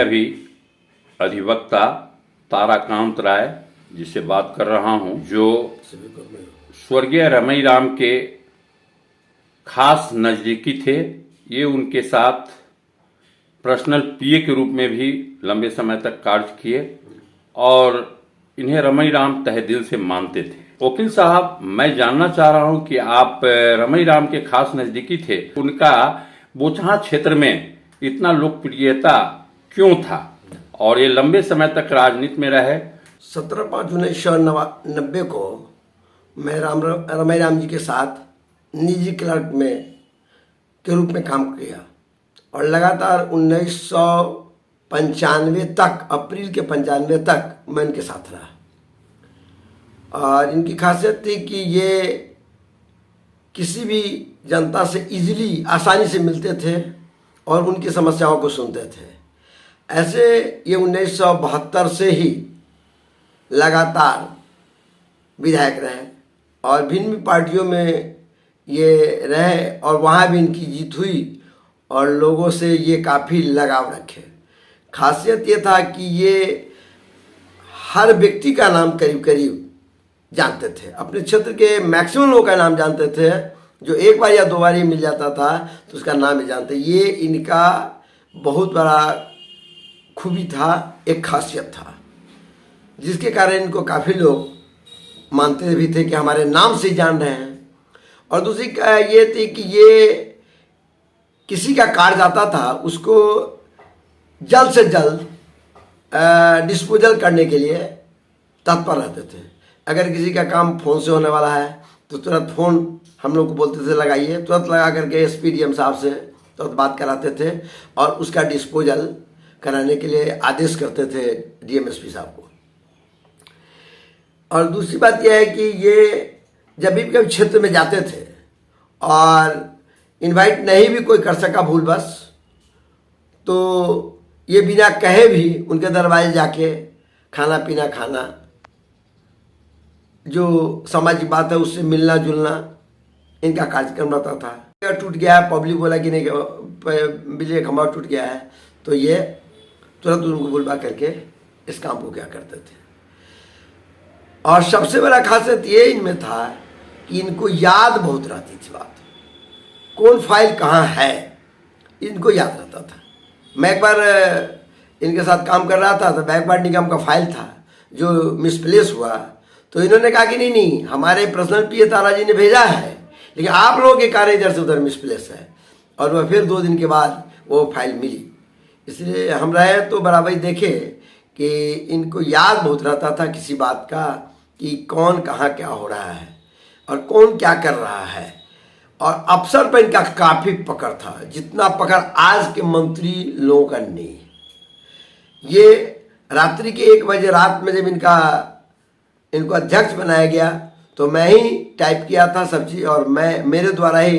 अभी अधिवक्ता ताराकांत राय जिससे बात कर रहा हूं, जो स्वर्गीय रमई राम के खास नज़दीकी थे। ये उनके साथ पर्सनल पीए के रूप में भी लंबे समय तक कार्य किए और इन्हें रमई राम तहे दिल से मानते थे। वकील साहब, मैं जानना चाह रहा हूं कि आप रमई राम के खास नज़दीकी थे, उनका बोचहां क्षेत्र में इतना लोकप्रियता क्यों था और ये लंबे समय तक राजनीति में रहे? 17/5/1990 को मैं रमई राम जी के साथ निजी क्लर्क के रूप में काम किया और लगातार 1995 तक, अप्रैल के 95 तक मैं इनके साथ रहा। और इनकी खासियत थी कि ये किसी भी जनता से इजीली, आसानी से मिलते थे और उनकी समस्याओं को सुनते थे। ऐसे ये 1972 से ही लगातार विधायक रहे और भिन्न पार्टियों में ये रहे और वहाँ भी इनकी जीत हुई और लोगों से ये काफ़ी लगाव रखे। खासियत ये था कि ये हर व्यक्ति का नाम करीब करीब जानते थे, अपने क्षेत्र के मैक्सिमम लोगों का नाम जानते थे। जो एक बार या दो बार ही मिल जाता था तो उसका नाम ही जानते। ये इनका बहुत बड़ा खूबी था, एक खासियत था, जिसके कारण इनको काफ़ी लोग मानते भी थे कि हमारे नाम से जान रहे हैं। और दूसरी ये थी कि ये किसी का कार्य आता था उसको जल्द से जल्द डिस्पोजल करने के लिए तत्पर रहते थे। अगर किसी का काम फ़ोन से होने वाला है तो तुरंत फ़ोन हम लोग को बोलते थे लगाइए, तुरंत लगा करके एसपी डीएम साहब से तुरंत बात कराते थे और उसका डिस्पोजल कराने के लिए आदेश करते थे डीएम एसपी साहब को। और दूसरी बात यह है कि ये जब भी कभी क्षेत्र में जाते थे और इनवाइट नहीं भी कोई कर सका भूलवश, तो ये बिना कहे भी उनके दरवाजे जाके खाना पीना खाना, जो सामाजिक बात है उससे मिलना जुलना, इनका कार्यक्रम रहता था। टूट गया है, पब्लिक बोला कि नहीं बिजली का खंभा टूट गया है, तो ये तुरंत उनको बुलवा करके इस काम को क्या करते थे। और सबसे बड़ा खासियत ये इनमें था कि इनको याद बहुत रहती थी बात, कौन फाइल कहाँ है इनको याद रहता था। मैं एक बार इनके साथ काम कर रहा था तो बैकवर्ड निगम का फाइल था जो मिसप्लेस हुआ, तो इन्होंने कहा कि नहीं हमारे पर्सनल पीए तारा जी ने भेजा है, लेकिन आप लोगों के कार्य इधर से उधर मिसप्लेस है। और वह फिर 2 दिन के बाद वो फाइल मिली। इसलिए हम रहे तो बराबर देखे कि इनको याद बहुत रहता था किसी बात का कि कौन कहाँ क्या हो रहा है और कौन क्या कर रहा है। और अफसर पर इनका काफ़ी पकड़ था, जितना पकड़ आज के मंत्री लोगों का नहीं। ये रात्रि के 1 बजे रात में जब इनको अध्यक्ष बनाया गया तो मैं ही टाइप किया था सब चीज़ और मेरे द्वारा ही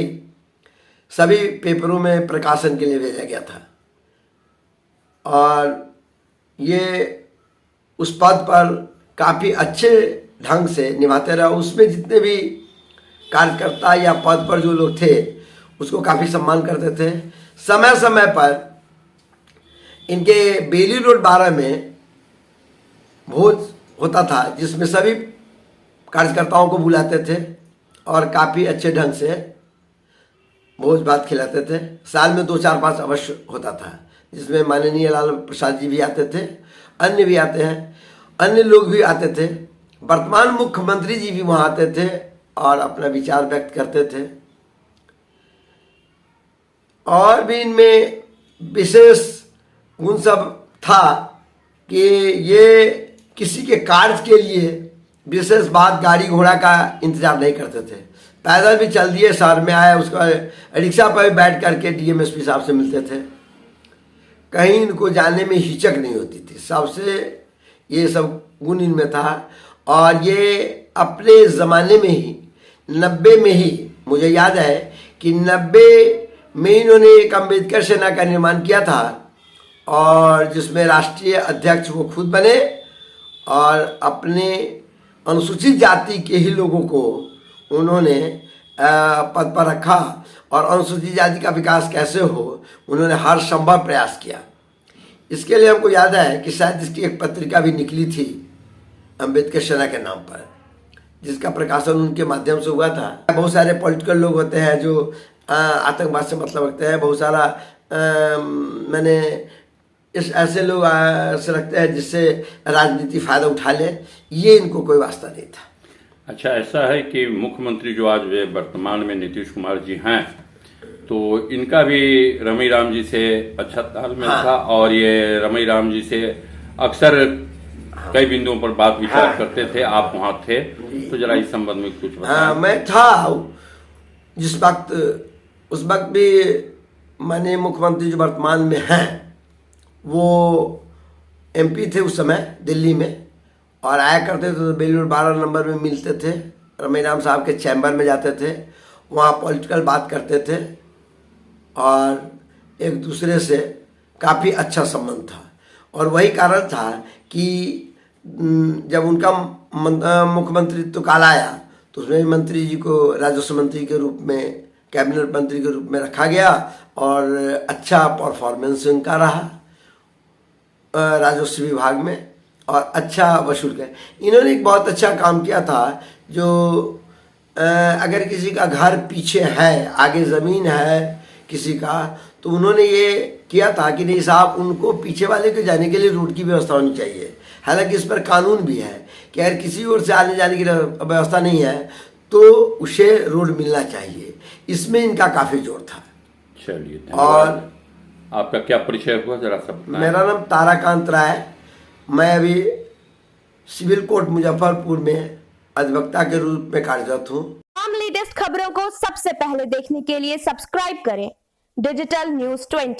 सभी पेपरों में प्रकाशन के लिए भेजा गया था। और ये उस पद पर काफ़ी अच्छे ढंग से निभाते रहे। उसमें जितने भी कार्यकर्ता या पद पर जो लोग थे उसको काफ़ी सम्मान करते थे। समय समय पर इनके बेली रोड 12 में भोज होता था जिसमें सभी कार्यकर्ताओं को बुलाते थे और काफ़ी अच्छे ढंग से भोज भात खिलाते थे। साल में 2, 4, 5 अवश्य होता था जिसमें माननीय लालू प्रसाद जी भी आते थे, अन्य भी आते हैं, अन्य लोग भी आते थे। वर्तमान मुख्यमंत्री जी भी वहाँ आते थे और अपना विचार व्यक्त करते थे। और भी इनमें विशेष गुण सब था कि ये किसी के कार्य के लिए विशेष बात गाड़ी घोड़ा का इंतजार नहीं करते थे। पैदल भी चल दिए, शहर में आए, उसका रिक्शा पर भी बैठ करके डीएम एसपी साहब से मिलते थे। कहीं इनको जाने में हिचक नहीं होती थी। सबसे ये सब गुण इनमें था। और ये अपने ज़माने में ही 90 में ही मुझे याद है कि 90 में इन्होंने एक अम्बेडकर सेना का निर्माण किया था और जिसमें राष्ट्रीय अध्यक्ष वो खुद बने और अपने अनुसूचित जाति के ही लोगों को उन्होंने पद पर रखा और अनुसूचित जाति का विकास कैसे हो उन्होंने हर संभव प्रयास किया। इसके लिए हमको याद है कि शायद इसकी एक पत्रिका भी निकली थी अम्बेडकर सेना के नाम पर, जिसका प्रकाशन उनके माध्यम से हुआ था। बहुत सारे पॉलिटिकल लोग होते हैं जो आतंकवाद से मतलब रखते हैं, बहुत सारा मैंने इस ऐसे लोग से रखते हैं जिससे राजनीति फायदा उठा ले, ये इनको कोई वास्ता नहीं था। अच्छा, ऐसा है कि मुख्यमंत्री जो आज वे वर्तमान में नीतीश कुमार जी हैं, तो इनका भी रमई राम जी से अच्छा तालमेल था और ये रमई राम जी से अक्सर कई बिंदुओं पर बात विचार करते थे। आप वहां थे, तो जरा इस संबंध में कुछ बताएं। मैं था जिस वक्त, उस वक्त भी माननीय मुख्यमंत्री जो वर्तमान में हैं वो एमपी थे उस समय दिल्ली में, और आया करते थे तो बेलूर 12 नंबर में मिलते थे, रमई राम साहब के चैम्बर में जाते थे, वहाँ पॉलिटिकल बात करते थे और एक दूसरे से काफ़ी अच्छा संबंध था। और वही कारण था कि जब उनका मुख्यमंत्रित्व काल आया तो उसमें मंत्री जी को राजस्व मंत्री के रूप में, कैबिनेट मंत्री के रूप में रखा गया और अच्छा परफॉर्मेंस उनका रहा राजस्व विभाग में और अच्छा वसूल कर। इन्होंने एक बहुत अच्छा काम किया था, जो अगर किसी का घर पीछे है, आगे ज़मीन है किसी का, तो उन्होंने ये किया था कि नहीं साहब, उनको पीछे वाले को जाने के लिए रोड की व्यवस्था होनी चाहिए। हालांकि इस पर कानून भी है कि अगर किसी ओर से आने जाने की व्यवस्था नहीं है तो उसे रोड मिलना चाहिए। इसमें इनका काफ़ी जोर था। चलिए, और आपका क्या परिचय हुआ, जरा सब बताएं। मेरा नाम ताराकांत राय, मैं अभी सिविल कोर्ट मुजफ्फरपुर में अधिवक्ता के रूप में कार्यरत हूँ। तमाम लेटेस्ट खबरों को सबसे पहले देखने के लिए सब्सक्राइब करें डिजिटल न्यूज़ 20।